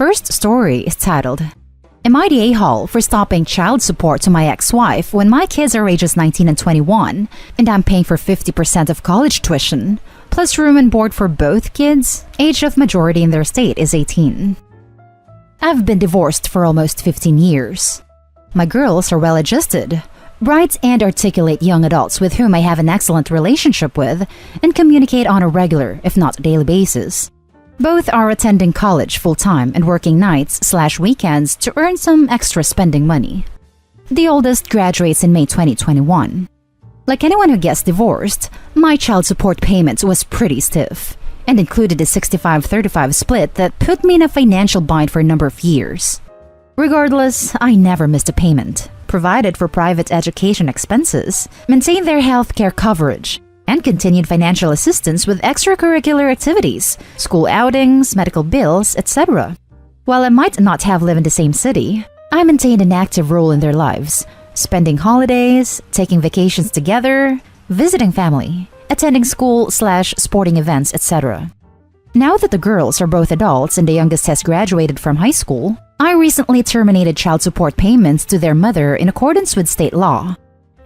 first story is titled, Am I the a-hole for stopping child support to my ex-wife when my kids are ages 19 and 21 and I'm paying for 50% of college tuition, plus room and board for both kids? Age of majority in their state is 18. I've been divorced for almost 15 years. My girls are well-adjusted, bright and articulate young adults with whom I have an excellent relationship with and communicate on a regular, if not daily basis. Both are attending college full-time and working nights/weekends to earn some extra spending money. The oldest graduates in May 2021. Like anyone who gets divorced, my child support payment was pretty stiff and included a 65-35 split that put me in a financial bind for a number of years. Regardless, I never missed a payment, provided for private education expenses, maintained their healthcare coverage, and continued financial assistance with extracurricular activities, school outings, medical bills, etc. While I might not have lived in the same city, I maintained an active role in their lives, spending holidays, taking vacations together, visiting family, attending school/sporting events, etc. Now that the girls are both adults and the youngest has graduated from high school, I recently terminated child support payments to their mother in accordance with state law.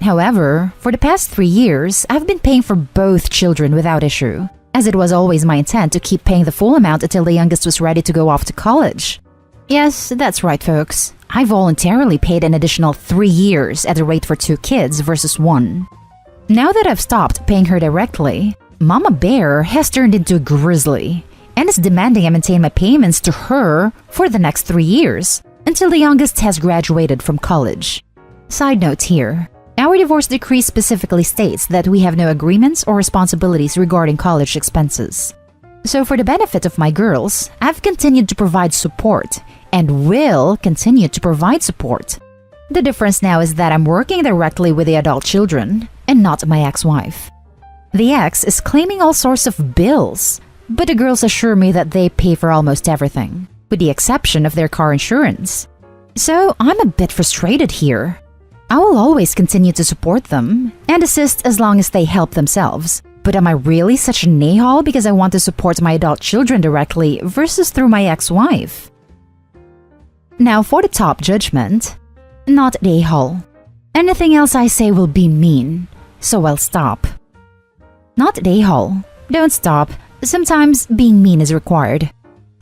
However, for the past 3 years, I've been paying for both children without issue, as it was always my intent to keep paying the full amount until the youngest was ready to go off to college. Yes, that's right, folks. I voluntarily paid an additional 3 years at a rate for 2 kids versus 1. Now that I've stopped paying her directly, Mama Bear has turned into a grizzly and is demanding I maintain my payments to her for the next 3 years until the youngest has graduated from college. Side note here, our divorce decree specifically states that we have no agreements or responsibilities regarding college expenses. So for the benefit of my girls, I've continued to provide support and will continue to provide support. The difference now is that I'm working directly with the adult children and not my ex-wife. The ex is claiming all sorts of bills, but the girls assure me that they pay for almost everything, with the exception of their car insurance. So I'm a bit frustrated here. I will always continue to support them and assist as long as they help themselves. But am I really such an a-hole because I want to support my adult children directly versus through my ex-wife? Now for the top judgment. Not the a-hole. Anything else I say will be mean, so I'll stop. Not the a-hole. Don't stop. Sometimes being mean is required.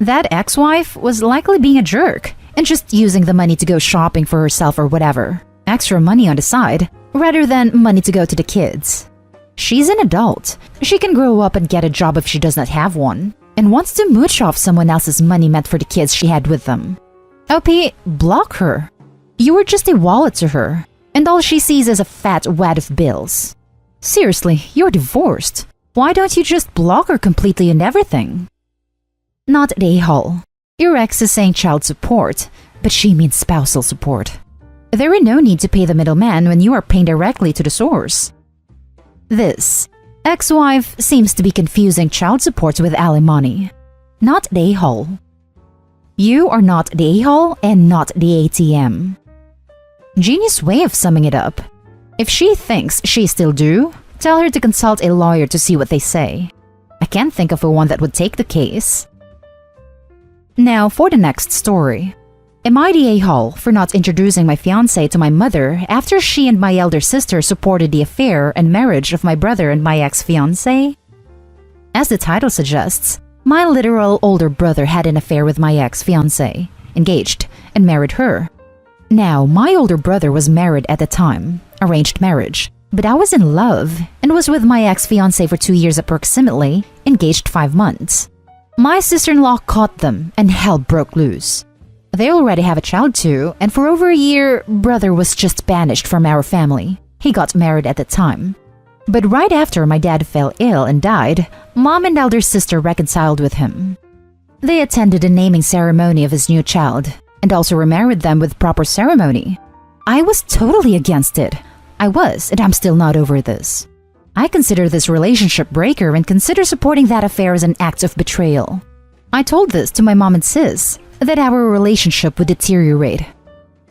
That ex-wife was likely being a jerk and just using the money to go shopping for herself or whatever. Extra money on the side, rather than money to go to the kids. She's an adult. She can grow up and get a job if she does not have one, and wants to mooch off someone else's money meant for the kids she had with them. OP, block her. You were just a wallet to her, and all she sees is a fat wad of bills. Seriously, you're divorced. Why don't you just block her completely and everything? Not the a-hole. Your ex is saying child support, but she means spousal support. There is no need to pay the middleman when you are paying directly to the source. This ex-wife seems to be confusing child support with alimony. Not the a-hole. You are not the a-hole and not the ATM. Genius way of summing it up. If she thinks she's still due, tell her to consult a lawyer to see what they say. I can't think of one that would take the case. Now for the next story. Am I the a-hole for not introducing my fiancé to my mother after she and my elder sister supported the affair and marriage of my brother and my ex-fiancé? As the title suggests, my literal older brother had an affair with my ex-fiancé, engaged, and married her. Now, my older brother was married at the time, arranged marriage, but I was in love and was with my ex-fiancé for 2 years approximately, engaged 5 months. My sister-in-law caught them and hell broke loose. They already have a child too, and for over a year, brother was just banished from our family. He got married at the time. But right after my dad fell ill and died, mom and elder sister reconciled with him. They attended a naming ceremony of his new child, and also remarried them with proper ceremony. I was totally against it. I was, and I'm still not over this. I consider this relationship breaker and consider supporting that affair as an act of betrayal. I told this to my mom and sis, that our relationship would deteriorate.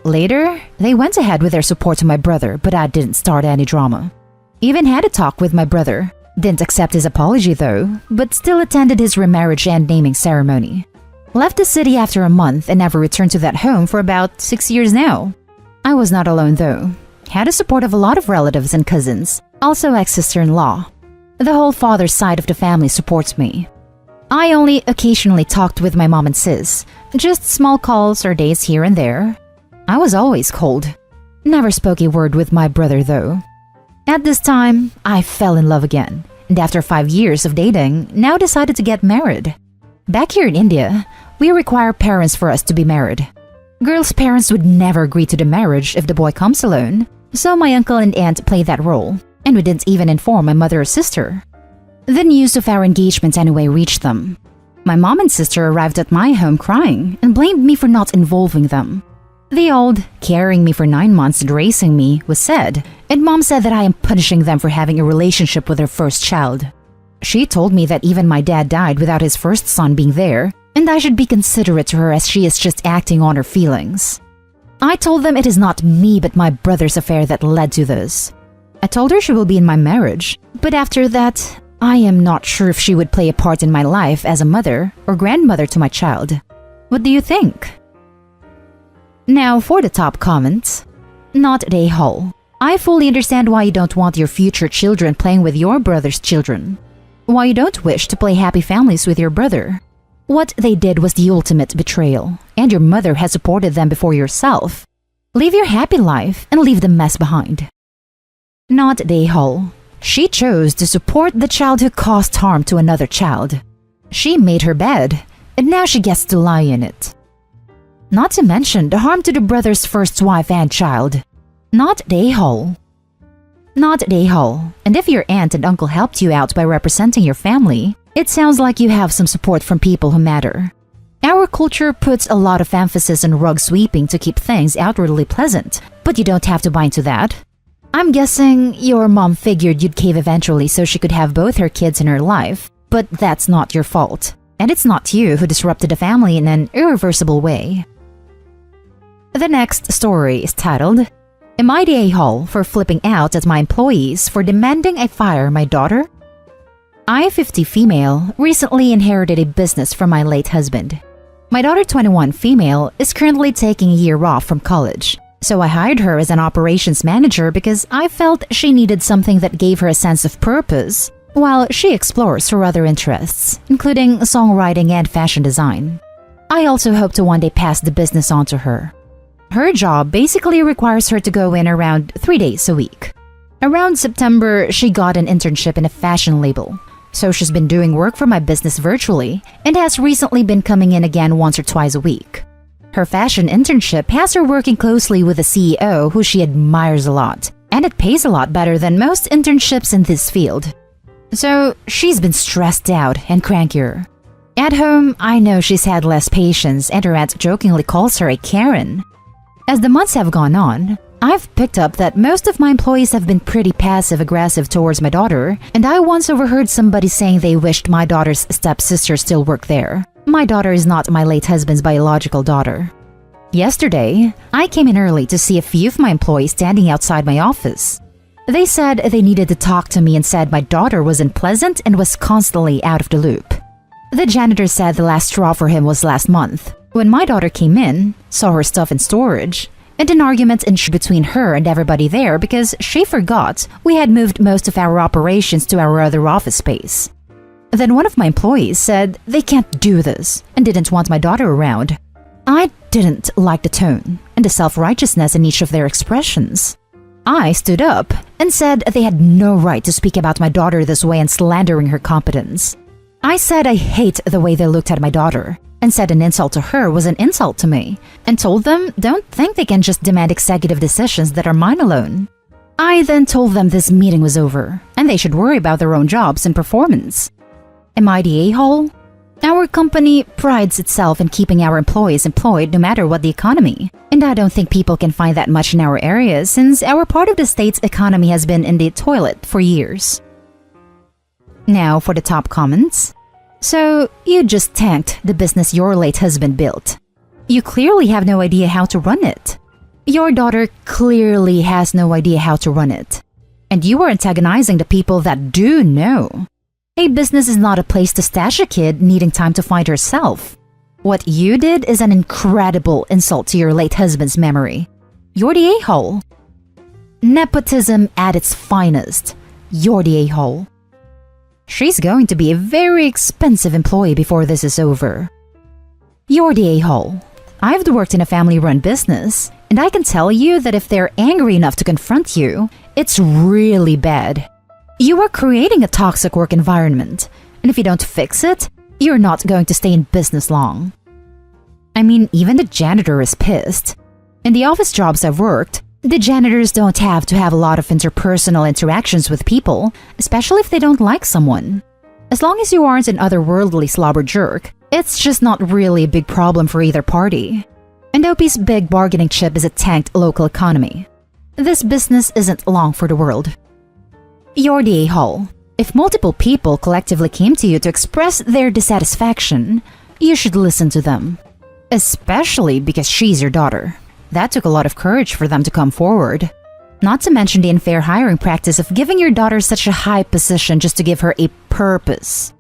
Later, they went ahead with their support to my brother, but I didn't start any drama. Even had a talk with my brother. Didn't accept his apology though, but still attended his remarriage and naming ceremony. Left the city after a month and never returned to that home for about 6 years now. I was not alone though. Had the support of a lot of relatives and cousins, also ex-sister-in-law. The whole father's side of the family supports me. I only occasionally talked with my mom and sis, just small calls or days here and there. I was always cold. Never spoke a word with my brother though. At this time, I fell in love again, and after 5 years of dating, now decided to get married. Back here in India, we require parents for us to be married. Girls' parents would never agree to the marriage if the boy comes alone, so my uncle and aunt played that role, and we didn't even inform my mother or sister. The news of our engagement anyway reached them. My mom and sister arrived at my home crying and blamed me for not involving them. The old, carrying me for 9 months and raising me, was said, and mom said that I am punishing them for having a relationship with their first child. She told me that even my dad died without his first son being there, and I should be considerate to her as she is just acting on her feelings. I told them it is not me but my brother's affair that led to this. I told her she will be in my marriage, but after that, I am not sure if she would play a part in my life as a mother or grandmother to my child. What do you think? Now for the top comments. Not at a-hole. I fully understand why you don't want your future children playing with your brother's children. Why you don't wish to play happy families with your brother. What they did was the ultimate betrayal, and your mother has supported them before yourself. Live your happy life and leave the mess behind. Not at a-hole. She chose to support the child who caused harm to another child. She made her bed, and now she gets to lie in it. Not to mention the harm to the brother's first wife and child. Not at a-hole. Not at a-hole. And if your aunt and uncle helped you out by representing your family, it sounds like you have some support from people who matter. Our culture puts a lot of emphasis on rug sweeping to keep things outwardly pleasant, but you don't have to buy into that. I'm guessing your mom figured you'd cave eventually so she could have both her kids in her life, but that's not your fault. And it's not you who disrupted the family in an irreversible way. The next story is titled, Am I the a-hole for flipping out at my employees for demanding I fire my daughter? I, 50 female, recently inherited a business from my late husband. My daughter, 21 female, is currently taking a year off from college, so I hired her as an operations manager because I felt she needed something that gave her a sense of purpose while she explores her other interests, including songwriting and fashion design. I also hope to one day pass the business on to her. Her job basically requires her to go in around 3 days a week. Around September, she got an internship in a fashion label, so she's been doing work for my business virtually and has recently been coming in again once or twice a week. Her fashion internship has her working closely with the CEO who she admires a lot, and it pays a lot better than most internships in this field. So she's been stressed out and crankier. At home, I know she's had less patience and her aunt jokingly calls her a Karen. As the months have gone on, I've picked up that most of my employees have been pretty passive-aggressive towards my daughter, and I once overheard somebody saying they wished my daughter's stepsister still worked there. My daughter is not my late husband's biological daughter. Yesterday, I came in early to see a few of my employees standing outside my office. They said they needed to talk to me and said my daughter was unpleasant and was constantly out of the loop. The janitor said the last straw for him was last month, when my daughter came in, saw her stuff in storage, and an argument ensued between her and everybody there because she forgot we had moved most of our operations to our other office space. Then one of my employees said they can't do this and didn't want my daughter around. I didn't like the tone and the self-righteousness in each of their expressions. I stood up and said they had no right to speak about my daughter this way and slandering her competence. I said I hate the way they looked at my daughter, and said an insult to her was an insult to me, and told them don't think they can just demand executive decisions that are mine alone. I then told them this meeting was over, and they should worry about their own jobs and performance. Am I the a-hole? Our company prides itself in keeping our employees employed no matter what the economy, and I don't think people can find that much in our area since our part of the state's economy has been in the toilet for years. Now for the top comments. So, you just tanked the business your late husband built. You clearly have no idea how to run it. Your daughter clearly has no idea how to run it. And you are antagonizing the people that do know. A business is not a place to stash a kid needing time to find herself. What you did is an incredible insult to your late husband's memory. You're the a-hole. Nepotism at its finest. You're the a-hole. She's going to be a very expensive employee before this is over. You're the a-hole. I've worked in a family-run business, and I can tell you that if they're angry enough to confront you, it's really bad. You are creating a toxic work environment, and if you don't fix it, you're not going to stay in business long. I mean, even the janitor is pissed. In the office jobs I've worked, the janitors don't have to have a lot of interpersonal interactions with people, especially if they don't like someone. As long as you aren't an otherworldly slobber jerk, it's just not really a big problem for either party. And OP's big bargaining chip is a tanked local economy. This business isn't long for the world. You're the a-hole. If multiple people collectively came to you to express their dissatisfaction, you should listen to them. Especially because she's your daughter. That took a lot of courage for them to come forward. Not to mention the unfair hiring practice of giving your daughter such a high position just to give her a purpose.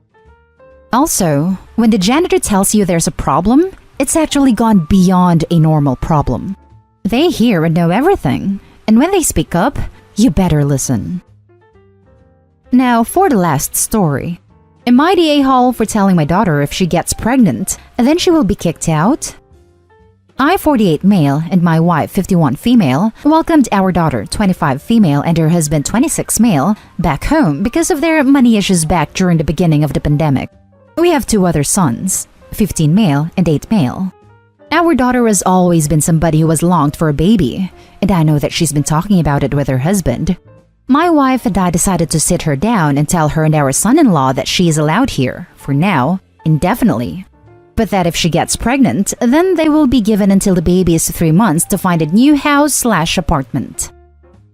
Also, when the janitor tells you there's a problem, it's actually gone beyond a normal problem. They hear and know everything, and when they speak up, you better listen. Now, for the last story. Am I the a-hole for telling my daughter if she gets pregnant, and then she will be kicked out? I, 48 male, and my wife, 51 female, welcomed our daughter, 25 female, and her husband, 26 male, back home because of their money issues back during the beginning of the pandemic. We have 2 other sons, 15 male and 8 male. Our daughter has always been somebody who has longed for a baby, and I know that she's been talking about it with her husband. My wife and I decided to sit her down and tell her and our son-in-law that she is allowed here, for now, indefinitely. But that if she gets pregnant, then they will be given until the baby is 3 months to find a new house/apartment.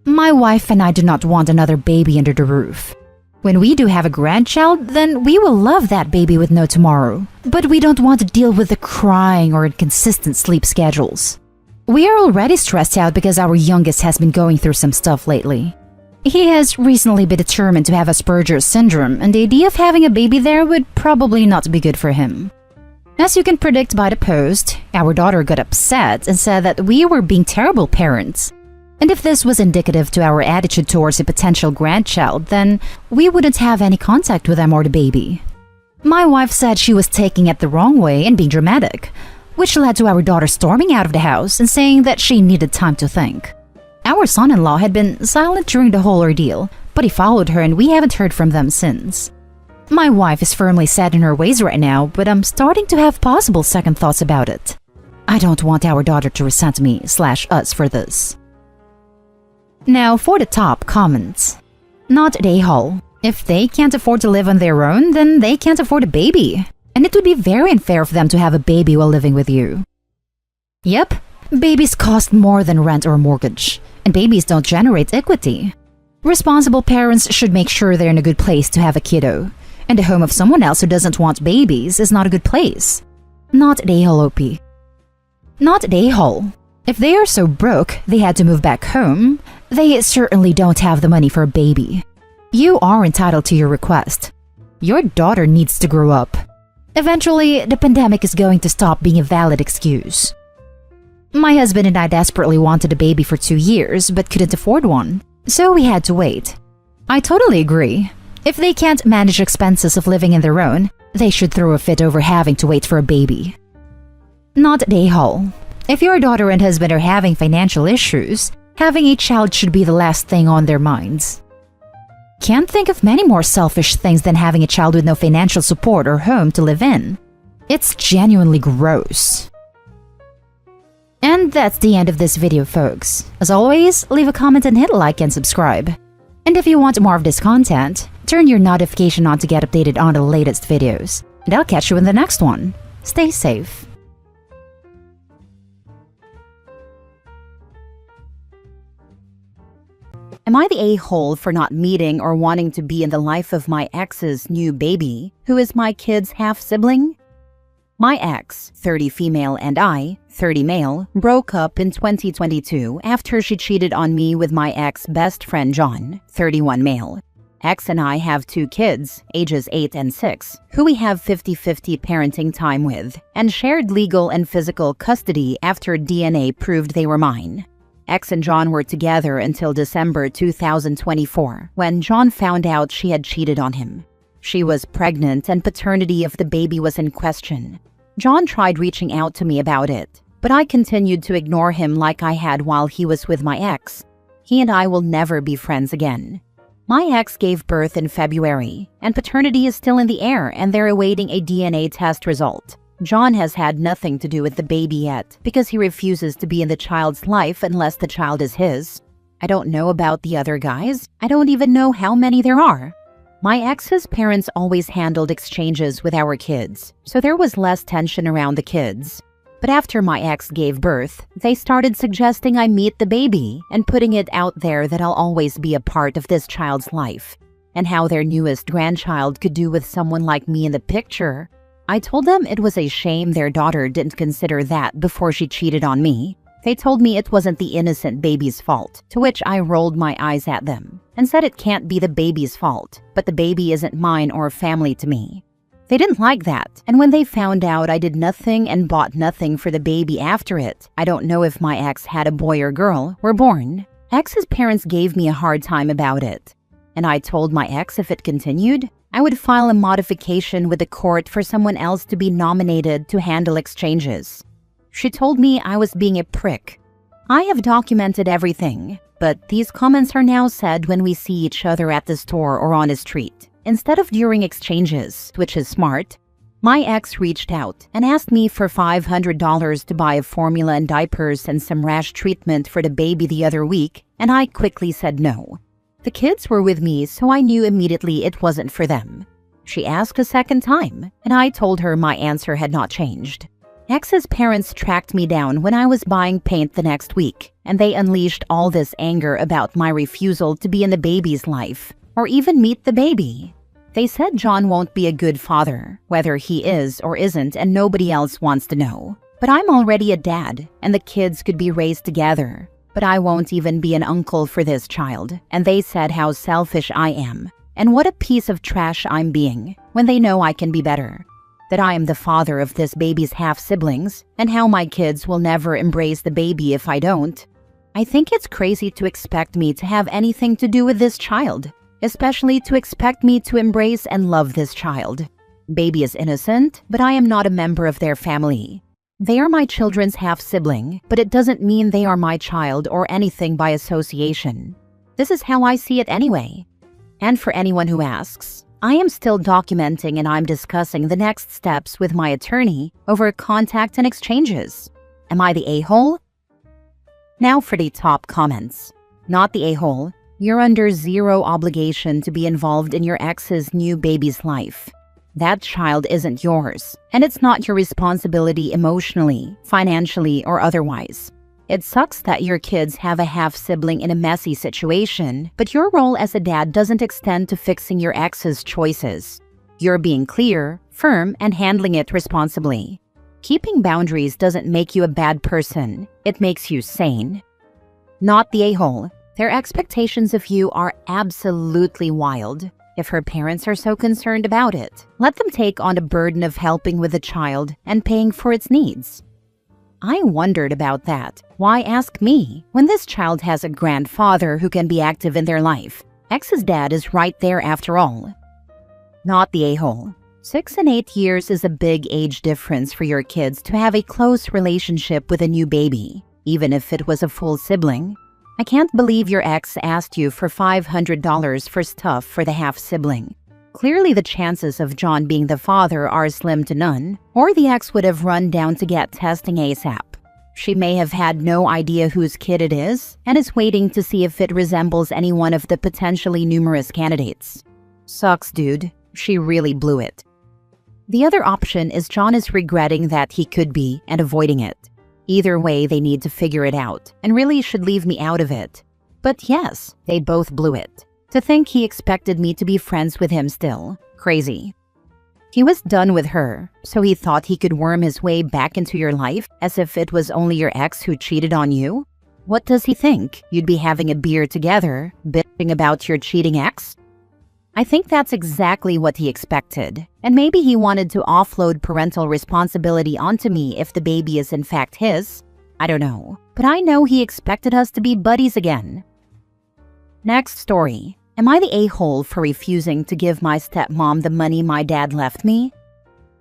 My wife and I do not want another baby under the roof. When we do have a grandchild, then we will love that baby with no tomorrow. But we don't want to deal with the crying or inconsistent sleep schedules. We are already stressed out because our youngest has been going through some stuff lately. He has recently been determined to have Asperger's syndrome, and the idea of having a baby there would probably not be good for him. As you can predict by the post, our daughter got upset and said that we were being terrible parents. And if this was indicative to our attitude towards a potential grandchild, then we wouldn't have any contact with them or the baby. My wife said she was taking it the wrong way and being dramatic, which led to our daughter storming out of the house and saying that she needed time to think. Our son-in-law had been silent during the whole ordeal, but he followed her and we haven't heard from them since. My wife is firmly set in her ways right now, but I'm starting to have possible second thoughts about it. I don't want our daughter to resent me/us for this. Now for the top comments. Not the a-hole. If they can't afford to live on their own, then they can't afford a baby. And it would be very unfair for them to have a baby while living with you. Yep, babies cost more than rent or mortgage, and babies don't generate equity. Responsible parents should make sure they're in a good place to have a kiddo, and the home of someone else who doesn't want babies is not a good place. Not the a-hole, OP. Not the a-hole. If they are so broke they had to move back home, they certainly don't have the money for a baby. You are entitled to your request. Your daughter needs to grow up. Eventually, the pandemic is going to stop being a valid excuse. My husband and I desperately wanted a baby for 2 years but couldn't afford one, so we had to wait. I totally agree. If they can't manage expenses of living in their own, they should throw a fit over having to wait for a baby. Not the a-hole. If your daughter and husband are having financial issues, having a child should be the last thing on their minds. Can't think of many more selfish things than having a child with no financial support or home to live in. It's genuinely gross. And that's the end of this video, folks. As always, leave a comment and hit like and subscribe. And if you want more of this content, turn your notification on to get updated on the latest videos. And I'll catch you in the next one. Stay safe. Am I the a-hole for not meeting or wanting to be in the life of my ex's new baby, who is my kid's half-sibling? My ex, 30 female, and I, 30 male, broke up in 2022 after she cheated on me with my ex best friend John, 31 male. Ex and I have 2 kids, ages 8 and 6, who we have 50-50 parenting time with, and shared legal and physical custody after DNA proved they were mine. Ex and John were together until December 2024, when John found out she had cheated on him. She was pregnant and paternity of the baby was in question. John tried reaching out to me about it, but I continued to ignore him like I had while he was with my ex. He and I will never be friends again. My ex gave birth in February, and paternity is still in the air and they're awaiting a DNA test result. John has had nothing to do with the baby yet because he refuses to be in the child's life unless the child is his. I don't know about the other guys. I don't even know how many there are. My ex's parents always handled exchanges with our kids, so there was less tension around the kids. But after my ex gave birth, they started suggesting I meet the baby and putting it out there that I'll always be a part of this child's life, and how their newest grandchild could do with someone like me in the picture. I told them it was a shame their daughter didn't consider that before she cheated on me. They told me it wasn't the innocent baby's fault, to which I rolled my eyes at them and said it can't be the baby's fault, but the baby isn't mine or family to me. They didn't like that, and when they found out I did nothing and bought nothing for the baby after it, I don't know if my ex had a boy or girl, were born. Ex's parents gave me a hard time about it, and I told my ex if it continued, I would file a modification with the court for someone else to be nominated to handle exchanges. She told me I was being a prick. I have documented everything, but these comments are now said when we see each other at the store or on a street, instead of during exchanges, which is smart. My ex reached out and asked me for $500 to buy a formula and diapers and some rash treatment for the baby the other week, and I quickly said no. The kids were with me, so I knew immediately it wasn't for them. She asked a second time, and I told her my answer had not changed. Ex's parents tracked me down when I was buying paint the next week, and they unleashed all this anger about my refusal to be in the baby's life, or even meet the baby. They said John won't be a good father, whether he is or isn't, and nobody else wants to know. But I'm already a dad, and the kids could be raised together. But I won't even be an uncle for this child, and they said how selfish I am, and what a piece of trash I'm being, when they know I can be better. That I am the father of this baby's half-siblings, and how my kids will never embrace the baby if I don't. I think it's crazy to expect me to have anything to do with this child, especially to expect me to embrace and love this child. Baby is innocent, but I am not a member of their family. They are my children's half-sibling, but it doesn't mean they are my child or anything by association. This is how I see it anyway. And for anyone who asks, I am still documenting and I'm discussing the next steps with my attorney over contact and exchanges. Am I the a-hole? Now for the top comments. Not the a-hole. You're under zero obligation to be involved in your ex's new baby's life. That child isn't yours, and it's not your responsibility emotionally, financially, or otherwise. It sucks that your kids have a half-sibling in a messy situation, but your role as a dad doesn't extend to fixing your ex's choices. You're being clear, firm, and handling it responsibly. Keeping boundaries doesn't make you a bad person. It makes you sane. Not the a-hole. Their expectations of you are absolutely wild. If her parents are so concerned about it, let them take on the burden of helping with the child and paying for its needs. I wondered about that. Why ask me when this child has a grandfather who can be active in their life? Ex's dad is right there after all. Not the a-hole. 6 and 8 years is a big age difference for your kids to have a close relationship with a new baby, even if it was a full sibling. I can't believe your ex asked you for $500 for stuff for the half-sibling. Clearly the chances of John being the father are slim to none, or the ex would have run down to get testing ASAP. She may have had no idea whose kid it is, and is waiting to see if it resembles any one of the potentially numerous candidates. Sucks, dude. She really blew it. The other option is John is regretting that he could be and avoiding it. Either way, they need to figure it out, and really should leave me out of it. But yes, they both blew it. To think he expected me to be friends with him still. Crazy. He was done with her, so he thought he could worm his way back into your life as if it was only your ex who cheated on you? What does he think? You'd be having a beer together, bitching about your cheating ex? I think that's exactly what he expected, and maybe he wanted to offload parental responsibility onto me if the baby is in fact his. I don't know, but I know he expected us to be buddies again. Next story. Am I the a-hole for refusing to give my stepmom the money my dad left me?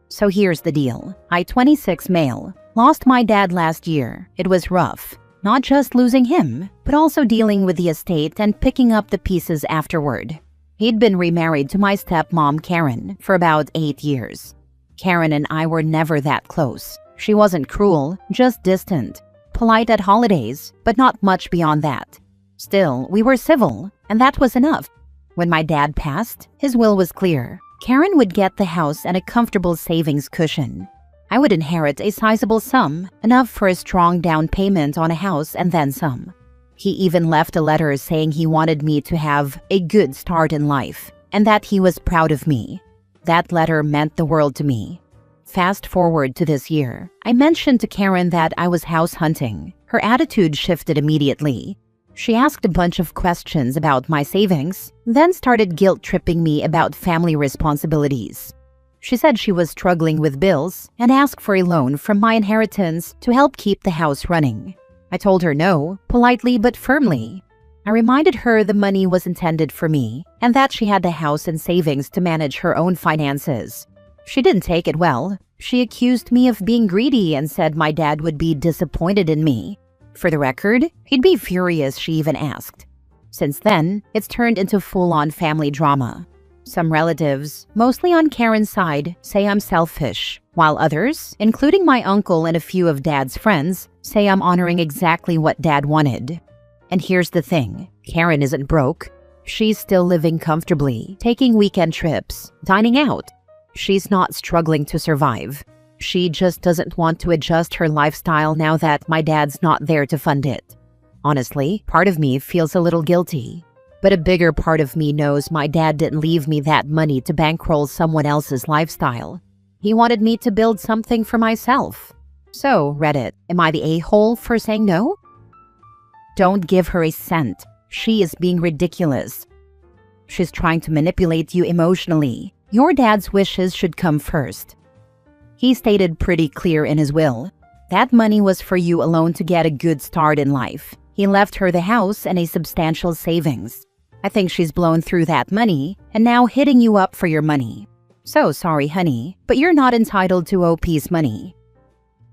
So here's the deal. I, 26 male, lost my dad last year. It was rough. Not just losing him, but also dealing with the estate and picking up the pieces afterward. He'd been remarried to my stepmom, Karen, for about 8 years. Karen and I were never that close. She wasn't cruel, just distant. Polite at holidays, but not much beyond that. Still, we were civil, and that was enough. When my dad passed, his will was clear. Karen would get the house and a comfortable savings cushion. I would inherit a sizable sum, enough for a strong down payment on a house and then some. He even left a letter saying he wanted me to have a good start in life, and that he was proud of me. That letter meant the world to me. Fast forward to this year. I mentioned to Karen that I was house hunting. Her attitude shifted immediately. She asked a bunch of questions about my savings, then started guilt-tripping me about family responsibilities. She said she was struggling with bills and asked for a loan from my inheritance to help keep the house running. I told her no, politely but firmly. I reminded her the money was intended for me and that she had the house and savings to manage her own finances. She didn't take it well. She accused me of being greedy and said my dad would be disappointed in me. For the record, he'd be furious she even asked. Since then, it's turned into full-on family drama. Some relatives, mostly on Karen's side, say I'm selfish, while others, including my uncle and a few of Dad's friends, say I'm honoring exactly what Dad wanted. And here's the thing, Karen isn't broke. She's still living comfortably, taking weekend trips, dining out. She's not struggling to survive. She just doesn't want to adjust her lifestyle now that my dad's not there to fund it. Honestly, part of me feels a little guilty. But a bigger part of me knows my dad didn't leave me that money to bankroll someone else's lifestyle. He wanted me to build something for myself. So, Reddit, am I the a-hole for saying no? Don't give her a cent. She is being ridiculous. She's trying to manipulate you emotionally. Your dad's wishes should come first. He stated pretty clear in his will. That money was for you alone to get a good start in life. He left her the house and a substantial savings. I think she's blown through that money and now hitting you up for your money. So sorry, honey, but you're not entitled to OP's money.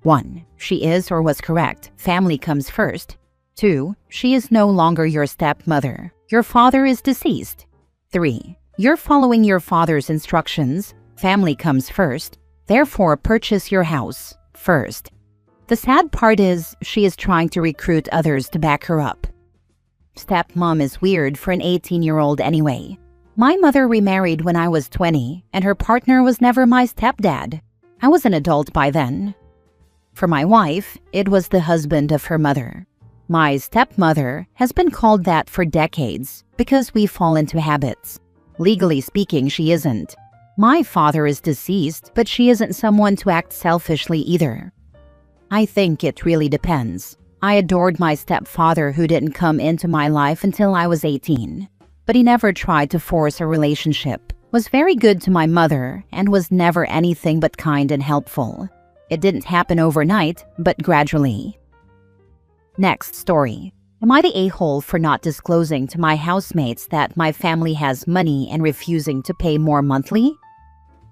1. She is or was correct. Family comes first. 2. She is no longer your stepmother. Your father is deceased. 3. You're following your father's instructions. Family comes first. Therefore, purchase your house first. The sad part is, she is trying to recruit others to back her up. Stepmom is weird for an 18-year-old anyway. My mother remarried when I was 20, and her partner was never my stepdad. I was an adult by then. For my wife, it was the husband of her mother. My stepmother has been called that for decades because we fall into habits. Legally speaking, she isn't. My father is deceased, but she isn't someone to act selfishly either. I think it really depends. I adored my stepfather who didn't come into my life until I was 18. But he never tried to force a relationship, was very good to my mother, and was never anything but kind and helpful. It didn't happen overnight, but gradually. Next story. Am I the a-hole for not disclosing to my housemates that my family has money and refusing to pay more monthly?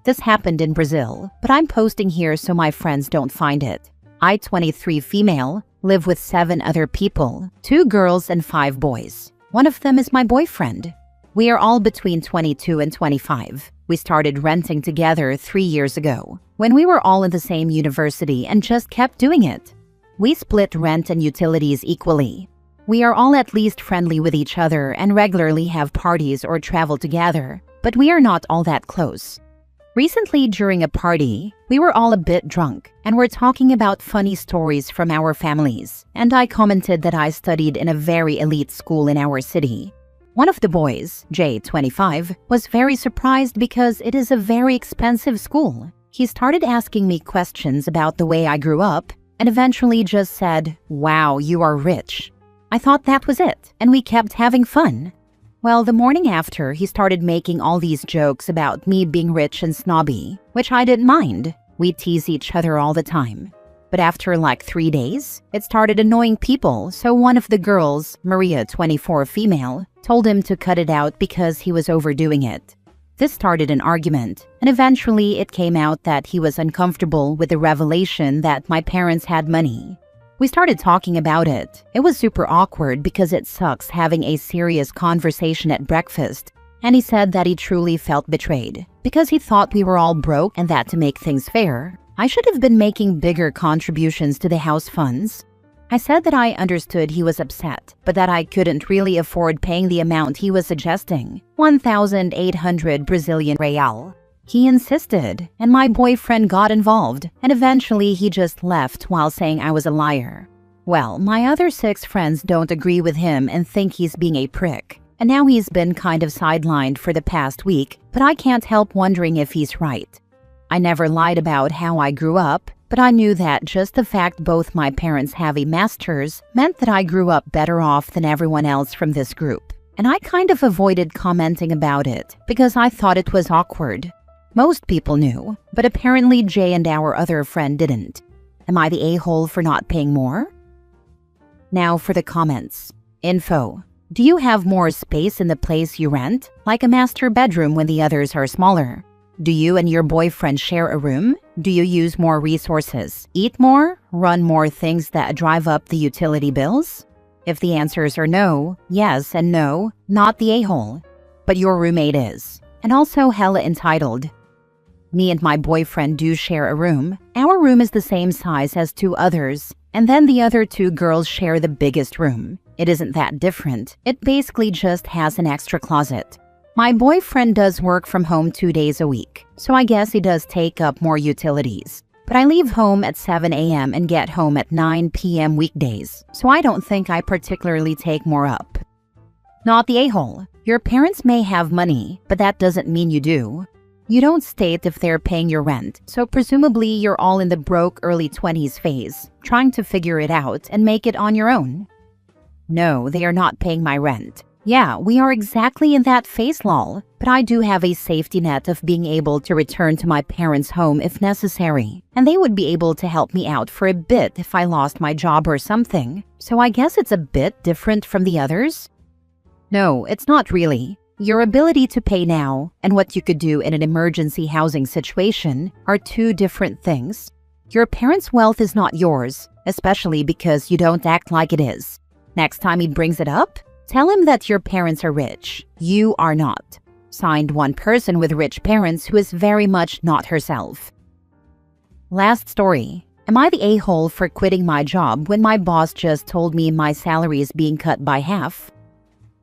This happened in Brazil, but I'm posting here so my friends don't find it. I, 23 female, live with 7 other people, 2 girls and 5 boys. One of them is my boyfriend. We are all between 22 and 25. We started renting together 3 years ago, when we were all in the same university and just kept doing it. We split rent and utilities equally. We are all at least friendly with each other and regularly have parties or travel together, but we are not all that close. Recently, during a party, we were all a bit drunk and were talking about funny stories from our families, and I commented that I studied in a very elite school in our city. One of the boys, Jay, 25, was very surprised because it is a very expensive school. He started asking me questions about the way I grew up and eventually just said, "Wow, you are rich." I thought that was it, and we kept having fun. Well, the morning after, he started making all these jokes about me being rich and snobby, which I didn't mind. We tease each other all the time. But after like 3 days, it started annoying people, so one of the girls, Maria, 24 female, told him to cut it out because he was overdoing it. This started an argument, and eventually it came out that he was uncomfortable with the revelation that my parents had money. We started talking about it. It was super awkward because it sucks having a serious conversation at breakfast, and he said that he truly felt betrayed because he thought we were all broke and that to make things fair, I should have been making bigger contributions to the house funds. I said that I understood he was upset, but that I couldn't really afford paying the amount he was suggesting, 1,800 Brazilian real. He insisted, and my boyfriend got involved, and eventually he just left while saying I was a liar. Well, my other 6 friends don't agree with him and think he's being a prick, and now he's been kind of sidelined for the past week, but I can't help wondering if he's right. I never lied about how I grew up, but I knew that just the fact both my parents have a master's meant that I grew up better off than everyone else from this group, and I kind of avoided commenting about it because I thought it was awkward. Most people knew, but apparently Jay and our other friend didn't. Am I the a-hole for not paying more? Now for the comments. Info. Do you have more space in the place you rent, like a master bedroom when the others are smaller? Do you and your boyfriend share a room? Do you use more resources, eat more, run more things that drive up the utility bills? If the answers are no, yes, and no, not the a-hole. But your roommate is. And also hella entitled. Me and my boyfriend do share a room. Our room is the same size as 2 others, and then the other 2 girls share the biggest room. It isn't that different. It basically just has an extra closet. My boyfriend does work from home 2 days a week, so I guess he does take up more utilities. But I leave home at 7 a.m. and get home at 9 p.m. weekdays, so I don't think I particularly take more up. Not the a-hole. Your parents may have money, but that doesn't mean you do. You don't state if they're paying your rent, so presumably you're all in the broke early 20s phase, trying to figure it out and make it on your own. No, they are not paying my rent. Yeah, we are exactly in that phase, lol, but I do have a safety net of being able to return to my parents' home if necessary, and they would be able to help me out for a bit if I lost my job or something, so I guess it's a bit different from the others? No, it's not really. Your ability to pay now and what you could do in an emergency housing situation are 2 different things. Your parents' wealth is not yours, especially because you don't act like it is. Next time he brings it up, tell him that your parents are rich. You are not. Signed, one person with rich parents who is very much not herself. Last story. Am I the a-hole for quitting my job when my boss just told me my salary is being cut by half?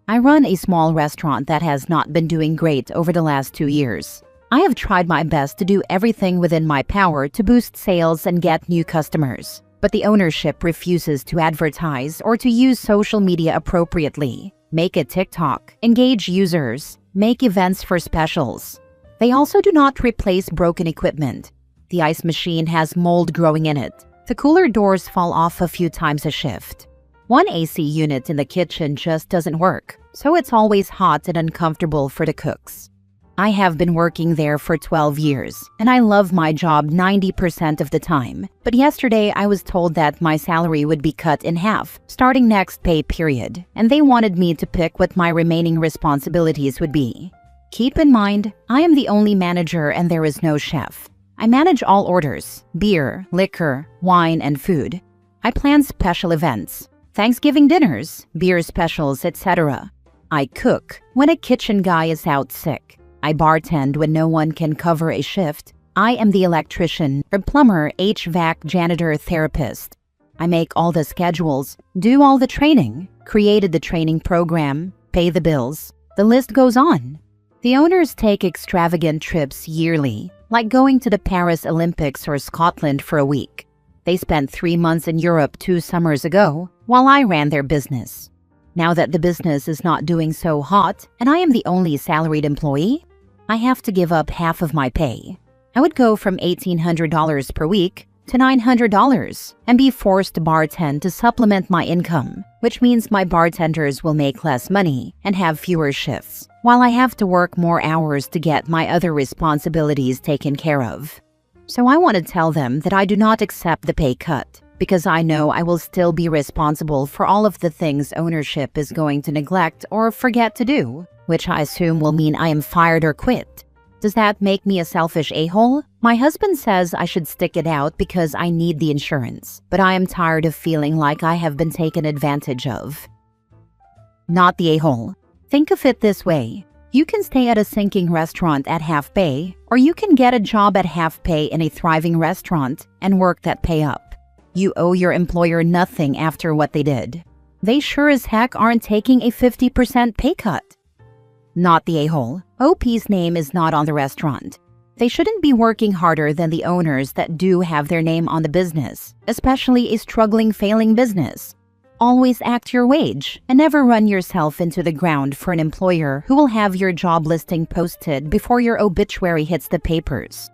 I run a small restaurant that has not been doing great over the last 2 years. I have tried my best to do everything within my power to boost sales and get new customers, but the ownership refuses to advertise or to use social media appropriately, make a TikTok, engage users, make events for specials. They also do not replace broken equipment. The ice machine has mold growing in it. The cooler doors fall off a few times a shift. One AC unit in the kitchen just doesn't work, so it's always hot and uncomfortable for the cooks. I have been working there for 12 years, and I love my job 90% of the time. But yesterday I was told that my salary would be cut in half, starting next pay period, and they wanted me to pick what my remaining responsibilities would be. Keep in mind, I am the only manager and there is no chef. I manage all orders, beer, liquor, wine, and food. I plan special events, Thanksgiving dinners, beer specials, etc. I cook when a kitchen guy is out sick. I bartend when no one can cover a shift. I am the electrician or plumber, HVAC, janitor, therapist. I make all the schedules, do all the training, created the training program, pay the bills. The list goes on. The owners take extravagant trips yearly, like going to the Paris Olympics or Scotland for a week. They spent 3 months in Europe 2 summers ago, while I ran their business. Now that the business is not doing so hot, and I am the only salaried employee, I have to give up half of my pay. I would go from $1,800 per week to $900 and be forced to bartend to supplement my income, which means my bartenders will make less money and have fewer shifts, while I have to work more hours to get my other responsibilities taken care of. So I want to tell them that I do not accept the pay cut, because I know I will still be responsible for all of the things ownership is going to neglect or forget to do, which I assume will mean I am fired or quit. Does that make me a selfish a-hole? My husband says I should stick it out because I need the insurance, but I am tired of feeling like I have been taken advantage of. Not the a-hole. Think of it this way. You can stay at a sinking restaurant at half pay, or you can get a job at half pay in a thriving restaurant and work that pay up. You owe your employer nothing after what they did. They sure as heck aren't taking a 50% pay cut. Not the a-hole. OP's name is not on the restaurant. They shouldn't be working harder than the owners that do have their name on the business, especially a struggling, failing business. Always act your wage and never run yourself into the ground for an employer who will have your job listing posted before your obituary hits the papers.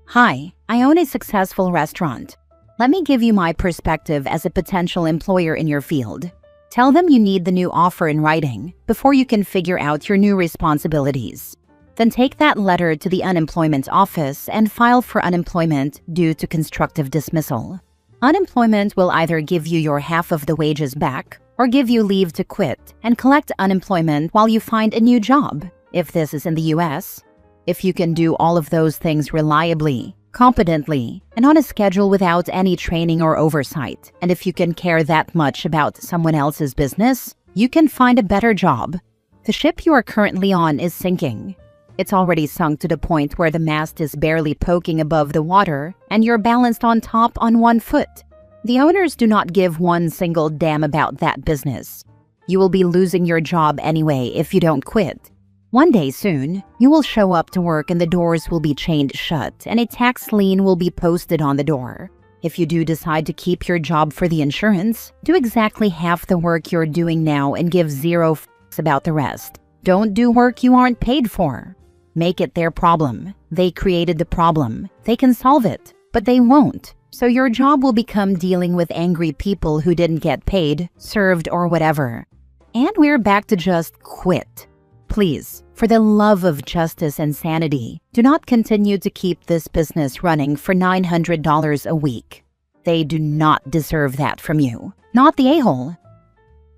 Hi, I own a successful restaurant. Let me give you my perspective as a potential employer in your field. Tell them you need the new offer in writing before you can figure out your new responsibilities. Then take that letter to the unemployment office and file for unemployment due to constructive dismissal. Unemployment will either give you your half of the wages back or give you leave to quit and collect unemployment while you find a new job, if this is in the US. If you can do all of those things reliably, competently, and on a schedule without any training or oversight, and if you can care that much about someone else's business, you can find a better job. The ship you are currently on is sinking. It's already sunk to the point where the mast is barely poking above the water and you're balanced on top on one foot. The owners do not give one single damn about that business. You will be losing your job anyway if you don't quit. One day soon, you will show up to work and the doors will be chained shut and a tax lien will be posted on the door. If you do decide to keep your job for the insurance, do exactly half the work you're doing now and give zero fucks about the rest. Don't do work you aren't paid for. Make it their problem. They created the problem. They can solve it, but they won't. So your job will become dealing with angry people who didn't get paid, served, or whatever. And we're back to just quit. Please, for the love of justice and sanity, do not continue to keep this business running for $900 a week. They do not deserve that from you. Not the a-hole.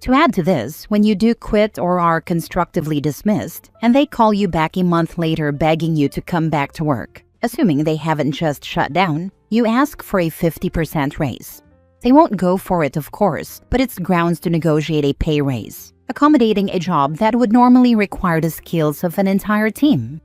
To add to this, when you do quit or are constructively dismissed, and they call you back a month later begging you to come back to work, assuming they haven't just shut down, you ask for a 50% raise. They won't go for it, of course, but it's grounds to negotiate a pay raise, accommodating a job that would normally require the skills of an entire team.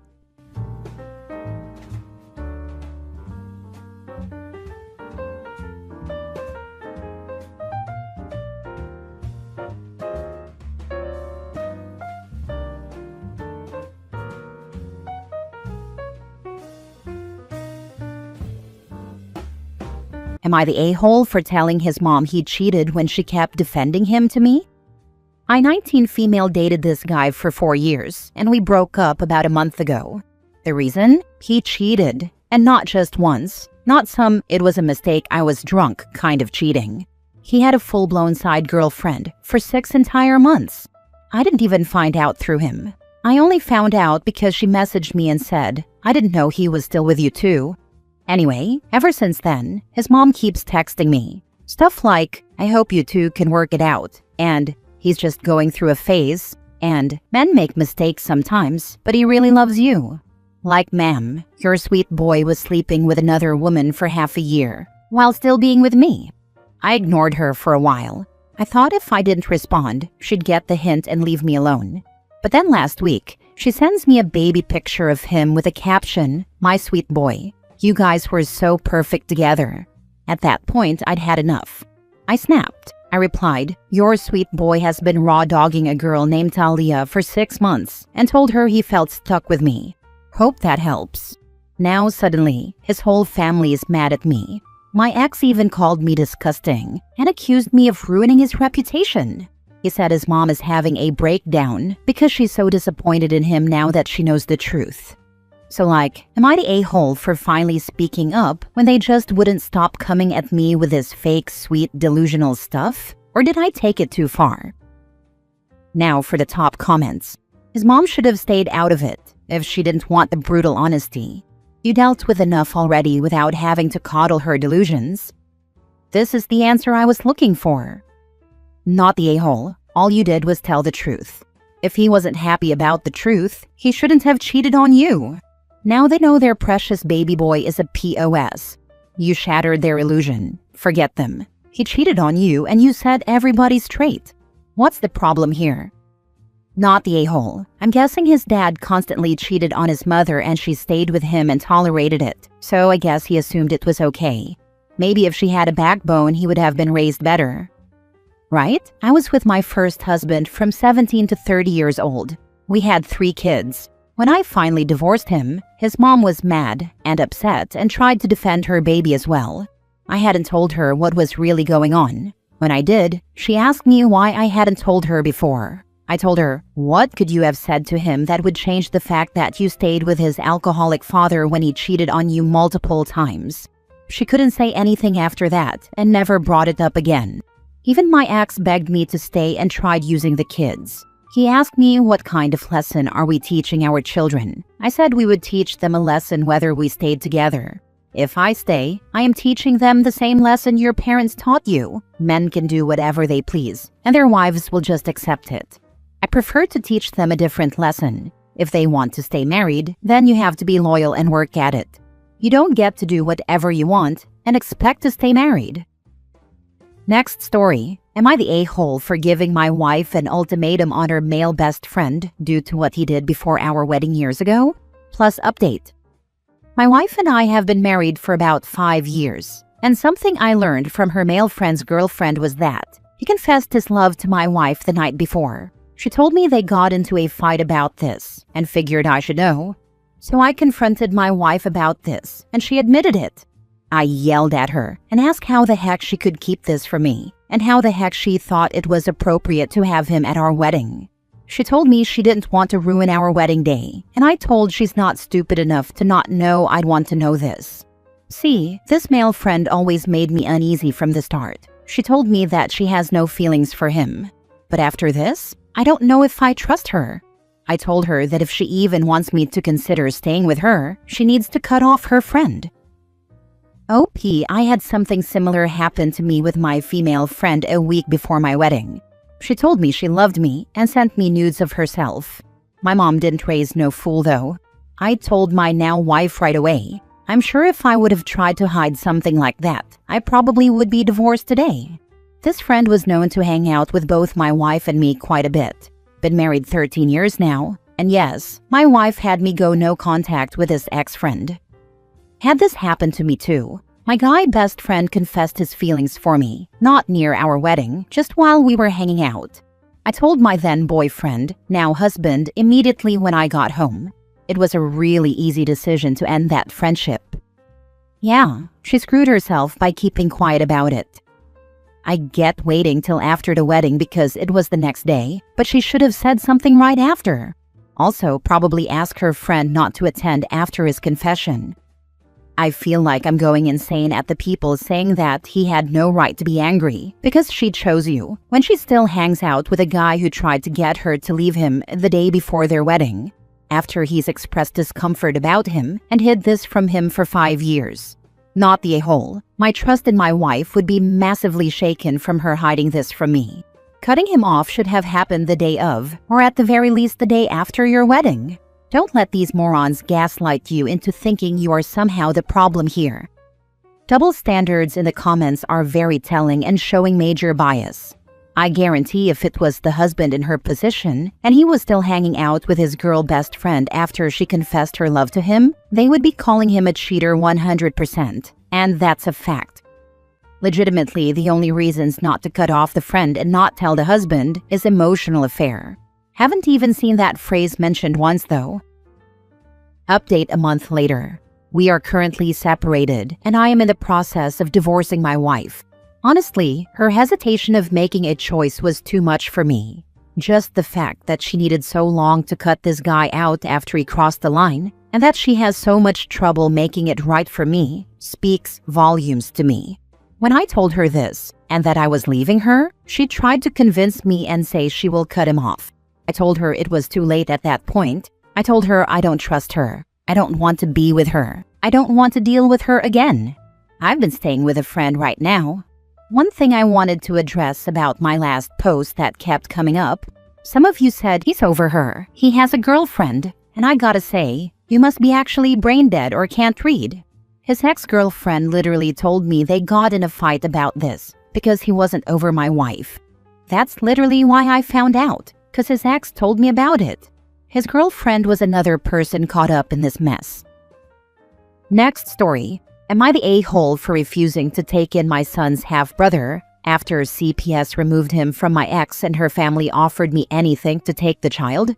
Am I the a-hole for telling his mom he cheated when she kept defending him to me? I 19 female dated this guy for 4 years, and we broke up about a month ago. The reason? He cheated. And not just once. Not some "it was a mistake, I was drunk" kind of cheating. He had a full-blown side girlfriend for 6 entire months. I didn't even find out through him. I only found out because she messaged me and said, "I didn't know he was still with you too." Anyway, ever since then, his mom keeps texting me. Stuff like, "I hope you two can work it out," and "he's just going through a phase," and "men make mistakes sometimes, but he really loves you." Like, ma'am, your sweet boy was sleeping with another woman for half a year, while still being with me. I ignored her for a while. I thought if I didn't respond, she'd get the hint and leave me alone. But then last week, she sends me a baby picture of him with a caption, "My sweet boy. You guys were so perfect together." At that point, I'd had enough. I snapped. I replied, "Your sweet boy has been raw-dogging a girl named Talia for 6 months and told her he felt stuck with me. Hope that helps." Now, suddenly, his whole family is mad at me. My ex even called me disgusting and accused me of ruining his reputation. He said his mom is having a breakdown because she's so disappointed in him now that she knows the truth. So like, am I the a-hole for finally speaking up when they just wouldn't stop coming at me with this fake, sweet, delusional stuff? Or did I take it too far? Now for the top comments. His mom should have stayed out of it if she didn't want the brutal honesty. You dealt with enough already without having to coddle her delusions. This is the answer I was looking for. Not the a-hole. All you did was tell the truth. If he wasn't happy about the truth, he shouldn't have cheated on you. Now they know their precious baby boy is a POS. You shattered their illusion. Forget them. He cheated on you and you set everybody straight. What's the problem here? Not the a-hole. I'm guessing his dad constantly cheated on his mother and she stayed with him and tolerated it, so I guess he assumed it was okay. Maybe if she had a backbone, he would have been raised better. Right? I was with my first husband from 17 to 30 years old. We had 3 kids. When I finally divorced him, his mom was mad and upset and tried to defend her baby as well. I hadn't told her what was really going on. When I did, she asked me why I hadn't told her before. I told her, what could you have said to him that would change the fact that you stayed with his alcoholic father when he cheated on you multiple times? She couldn't say anything after that and never brought it up again. Even my ex begged me to stay and tried using the kids. He asked me what kind of lesson are we teaching our children. I said we would teach them a lesson whether we stayed together. If I stay, I am teaching them the same lesson your parents taught you. Men can do whatever they please, and their wives will just accept it. I prefer to teach them a different lesson. If they want to stay married, then you have to be loyal and work at it. You don't get to do whatever you want and expect to stay married. Next story. Am I the a-hole for giving my wife an ultimatum on her male best friend due to what he did before our wedding years ago? Plus update. My wife and I have been married for about 5 years, and something I learned from her male friend's girlfriend was that he confessed his love to my wife the night before. She told me they got into a fight about this and figured I should know. So I confronted my wife about this, and she admitted it. I yelled at her and asked how the heck she could keep this from me and how the heck she thought it was appropriate to have him at our wedding. She told me she didn't want to ruin our wedding day, and I told she's not stupid enough to not know I'd want to know this. See, this male friend always made me uneasy from the start. She told me that she has no feelings for him. But after this, I don't know if I trust her. I told her that if she even wants me to consider staying with her, she needs to cut off her friend. OP, I had something similar happen to me with my female friend a week before my wedding. She told me she loved me and sent me nudes of herself. My mom didn't raise no fool though. I told my now wife right away. I'm sure if I would have tried to hide something like that, I probably would be divorced today. This friend was known to hang out with both my wife and me quite a bit. Been married 13 years now, and yes, my wife had me go no contact with his ex-friend. Had this happened to me too. My guy best friend confessed his feelings for me, not near our wedding, just while we were hanging out. I told my then boyfriend, now husband, immediately when I got home. It was a really easy decision to end that friendship. Yeah, she screwed herself by keeping quiet about it. I get waiting till after the wedding because it was the next day, but she should have said something right after. Also, probably ask her friend not to attend after his confession. I feel like I'm going insane at the people saying that he had no right to be angry because she chose you when she still hangs out with a guy who tried to get her to leave him the day before their wedding, after he's expressed discomfort about him and hid this from him for 5 years. Not the a-hole. My trust in my wife would be massively shaken from her hiding this from me. Cutting him off should have happened the day of, or at the very least the day after your wedding. Don't let these morons gaslight you into thinking you are somehow the problem here. Double standards in the comments are very telling and showing major bias. I guarantee if it was the husband in her position and he was still hanging out with his girl best friend after she confessed her love to him, they would be calling him a cheater 100%, and that's a fact. Legitimately, the only reasons not to cut off the friend and not tell the husband is emotional affair. Haven't even seen that phrase mentioned once though. Update a month later. We are currently separated and I am in the process of divorcing my wife. Honestly, her hesitation of making a choice was too much for me. Just the fact that she needed so long to cut this guy out after he crossed the line, and that she has so much trouble making it right for me speaks volumes to me. When I told her this, and that I was leaving her, she tried to convince me and say she will cut him off. I told her it was too late at that point. I told her I don't trust her. I don't want to be with her. I don't want to deal with her again. I've been staying with a friend right now. One thing I wanted to address about my last post that kept coming up. Some of you said he's over her. He has a girlfriend. And I gotta say, you must be actually brain dead or can't read. His ex-girlfriend literally told me they got in a fight about this because he wasn't over my wife. That's literally why I found out, because his ex told me about it. His girlfriend was another person caught up in this mess. Next story. Am I the a-hole for refusing to take in my son's half-brother after CPS removed him from my ex and her family offered me anything to take the child?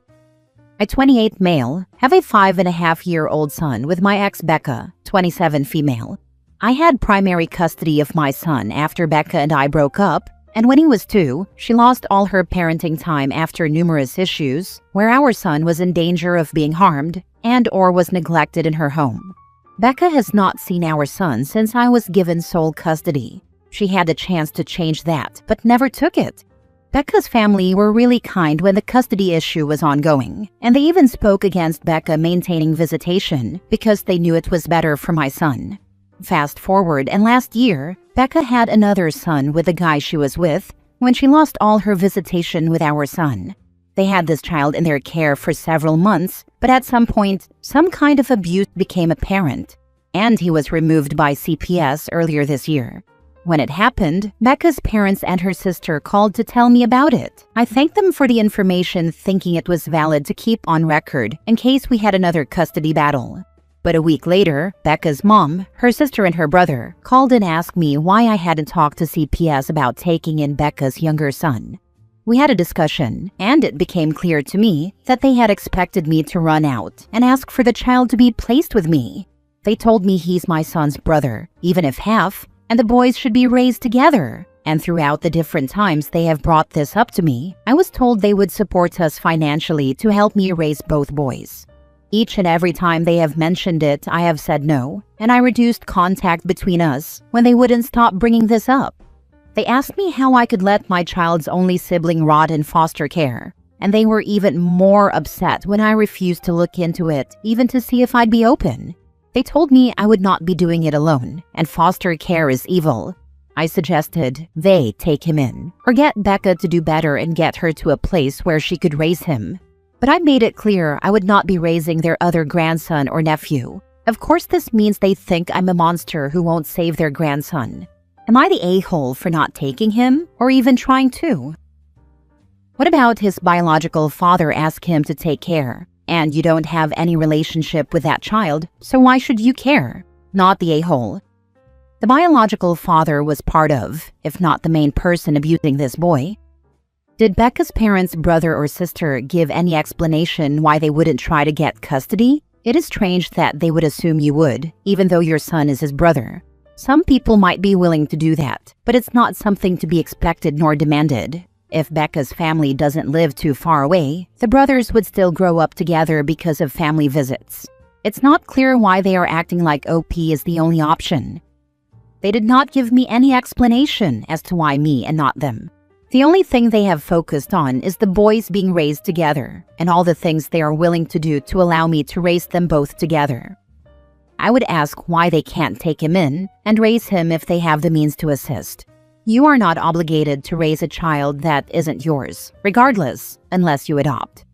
I, 28 male, have a 5.5-year-old son with my ex Becca, 27 female. I had primary custody of my son after Becca and I broke up, and when he was 2, she lost all her parenting time after numerous issues where our son was in danger of being harmed and or was neglected in her home. Becca has not seen our son since I was given sole custody. She had the chance to change that, but never took it. Becca's family were really kind when the custody issue was ongoing, and they even spoke against Becca maintaining visitation because they knew it was better for my son. Fast forward, and last year, Becca had another son with the guy she was with when she lost all her visitation with our son. They had this child in their care for several months, but at some point, some kind of abuse became apparent, and he was removed by CPS earlier this year. When it happened, Becca's parents and her sister called to tell me about it. I thanked them for the information, thinking it was valid to keep on record in case we had another custody battle. But a week later, Becca's mom, her sister and her brother called and asked me why I hadn't talked to CPS about taking in Becca's younger son. We had a discussion, and it became clear to me that they had expected me to run out and ask for the child to be placed with me. They told me he's my son's brother, even if half, and the boys should be raised together. And throughout the different times they have brought this up to me, I was told they would support us financially to help me raise both boys. Each and every time they have mentioned it, I have said no, and I reduced contact between us when they wouldn't stop bringing this up. They asked me how I could let my child's only sibling rot in foster care, and they were even more upset when I refused to look into it, even to see if I'd be open. They told me I would not be doing it alone, and foster care is evil. I suggested they take him in, or get Becca to do better and get her to a place where she could raise him. But I made it clear I would not be raising their other grandson or nephew. Of course, this means they think I'm a monster who won't save their grandson. Am I the a-hole for not taking him, or even trying to? What about his biological father asked him to take care? And you don't have any relationship with that child, so why should you care? Not the a-hole. The biological father was part of, if not the main person abusing this boy. Did Becca's parents' brother or sister give any explanation why they wouldn't try to get custody? It is strange that they would assume you would, even though your son is his brother. Some people might be willing to do that, but it's not something to be expected nor demanded. If Becca's family doesn't live too far away, the brothers would still grow up together because of family visits. It's not clear why they are acting like OP is the only option. They did not give me any explanation as to why me and not them. The only thing they have focused on is the boys being raised together and all the things they are willing to do to allow me to raise them both together. I would ask why they can't take him in and raise him if they have the means to assist. You are not obligated to raise a child that isn't yours, regardless, unless you adopt.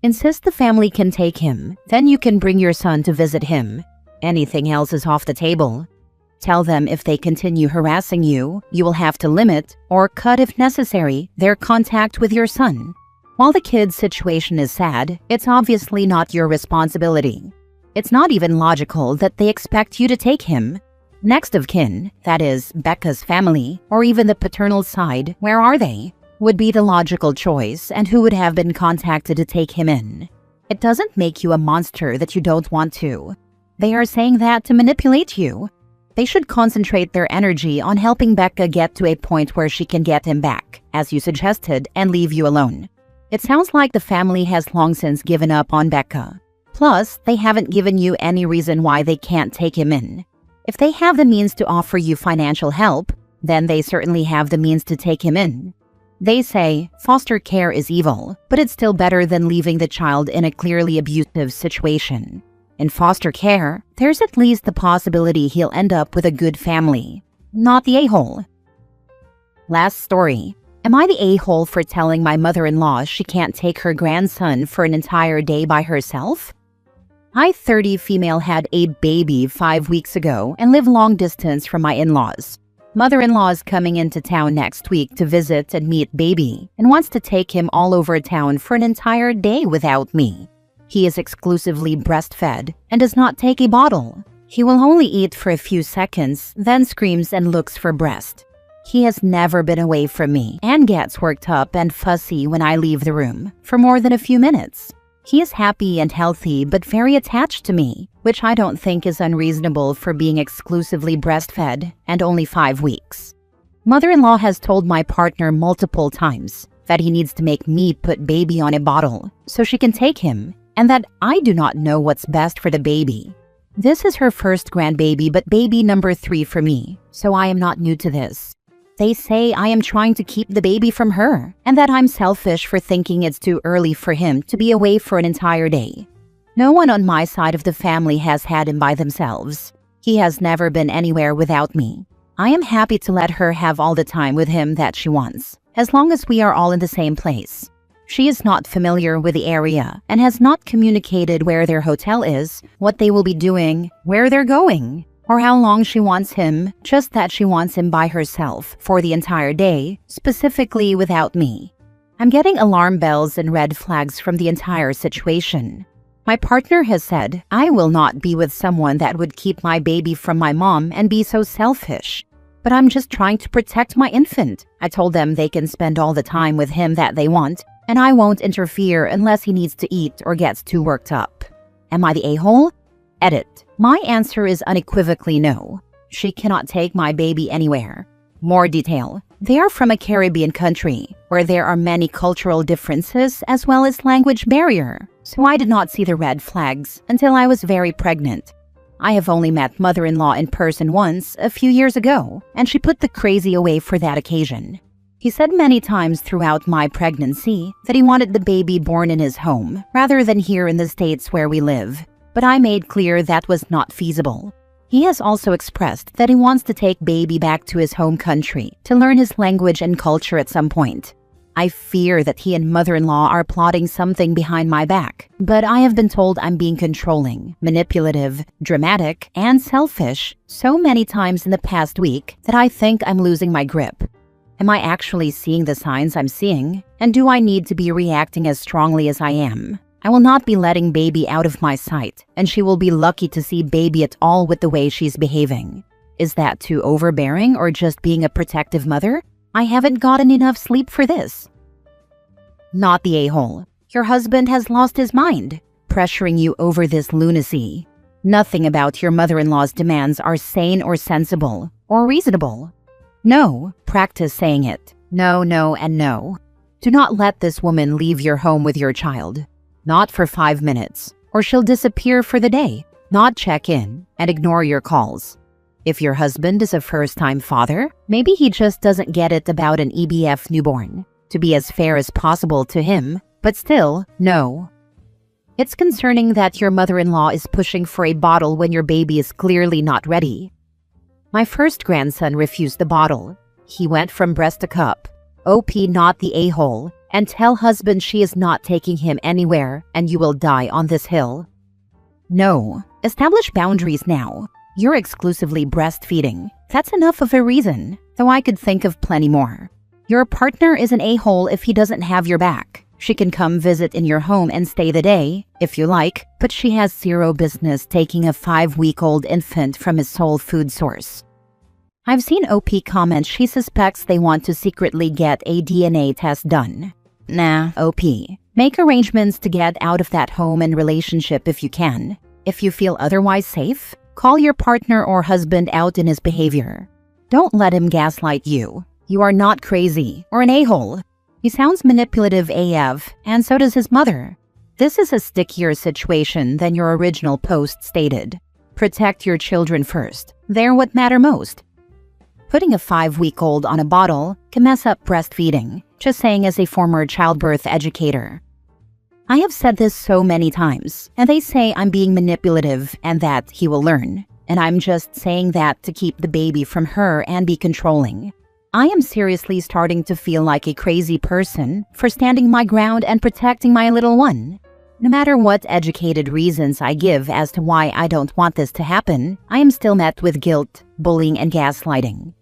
Insist the family can take him, then you can bring your son to visit him. Anything else is off the table. Tell them if they continue harassing you, you will have to limit, or cut if necessary, their contact with your son. While the kid's situation is sad, it's obviously not your responsibility. It's not even logical that they expect you to take him. Next of kin, that is, Becca's family, or even the paternal side, where are they? Would be the logical choice, and who would have been contacted to take him in. It doesn't make you a monster that you don't want to. They are saying that to manipulate you. They should concentrate their energy on helping Becca get to a point where she can get him back, as you suggested, and leave you alone. It sounds like the family has long since given up on Becca. Plus, they haven't given you any reason why they can't take him in. If they have the means to offer you financial help, then they certainly have the means to take him in. They say foster care is evil, but it's still better than leaving the child in a clearly abusive situation. In foster care, there's at least the possibility he'll end up with a good family, not the a-hole. Last story. Am I the a-hole for telling my mother-in-law she can't take her grandson for an entire day by herself? I, 30 female, had a baby 5 weeks ago and live long distance from my in-laws. Mother-in-law is coming into town next week to visit and meet baby and wants to take him all over town for an entire day without me. He is exclusively breastfed and does not take a bottle. He will only eat for a few seconds, then screams and looks for breast. He has never been away from me and gets worked up and fussy when I leave the room for more than a few minutes. He is happy and healthy but very attached to me, which I don't think is unreasonable for being exclusively breastfed and only 5 weeks. Mother-in-law has told my partner multiple times that he needs to make me put baby on a bottle so she can take him, and that I do not know what's best for the baby. This is her first grandbaby, but baby number 3 for me, so I am not new to this. They say I am trying to keep the baby from her, and that I'm selfish for thinking it's too early for him to be away for an entire day. No one on my side of the family has had him by themselves. He has never been anywhere without me. I am happy to let her have all the time with him that she wants, as long as we are all in the same place. She is not familiar with the area and has not communicated where their hotel is, what they will be doing, where they're going, or how long she wants him, just that she wants him by herself for the entire day, specifically without me. I'm getting alarm bells and red flags from the entire situation. My partner has said, I will not be with someone that would keep my baby from my mom and be so selfish. But I'm just trying to protect my infant. I told them they can spend all the time with him that they want, and I won't interfere unless he needs to eat or gets too worked up. Am I the a-hole? Edit. My answer is unequivocally no. She cannot take my baby anywhere. More detail. They are from a Caribbean country, where there are many cultural differences as well as language barrier, so I did not see the red flags until I was very pregnant. I have only met mother-in-law in person once, a few years ago, and she put the crazy away for that occasion. He said many times throughout my pregnancy that he wanted the baby born in his home, rather than here in the States where we live, but I made clear that was not feasible. He has also expressed that he wants to take baby back to his home country to learn his language and culture at some point. I fear that he and mother-in-law are plotting something behind my back, but I have been told I'm being controlling, manipulative, dramatic, and selfish so many times in the past week that I think I'm losing my grip. Am I actually seeing the signs I'm seeing? And do I need to be reacting as strongly as I am? I will not be letting baby out of my sight, and she will be lucky to see baby at all with the way she's behaving. Is that too overbearing or just being a protective mother? I haven't gotten enough sleep for this. Not the a-hole. Your husband has lost his mind, pressuring you over this lunacy. Nothing about your mother-in-law's demands are sane or sensible or reasonable. No, practice saying it. No, no, and no. Do not let this woman leave your home with your child. Not for 5 minutes, or she'll disappear for the day, not check in, and ignore your calls. If your husband is a first-time father, maybe he just doesn't get it about an EBF newborn. To be as fair as possible to him, but still, no. It's concerning that your mother-in-law is pushing for a bottle when your baby is clearly not ready. My first grandson refused the bottle. He went from breast to cup. OP, not the a-hole, and tell husband she is not taking him anywhere and you will die on this hill. No. Establish boundaries now. You're exclusively breastfeeding. That's enough of a reason, though I could think of plenty more. Your partner is an a-hole if he doesn't have your back. She can come visit in your home and stay the day, if you like, but she has zero business taking a 5-week-old infant from his sole food source. I've seen OP comment she suspects they want to secretly get a DNA test done. Nah, OP. Make arrangements to get out of that home and relationship if you can. If you feel otherwise safe, call your partner or husband out in his behavior. Don't let him gaslight you. You are not crazy or an a-hole. He sounds manipulative AF, and so does his mother. This is a stickier situation than your original post stated. Protect your children first. They're what matter most. Putting a 5-week-old on a bottle can mess up breastfeeding, just saying as a former childbirth educator. I have said this so many times, and they say I'm being manipulative and that he will learn. And I'm just saying that to keep the baby from her and be controlling. I am seriously starting to feel like a crazy person for standing my ground and protecting my little one. No matter what educated reasons I give as to why I don't want this to happen, I am still met with guilt, bullying, and gaslighting.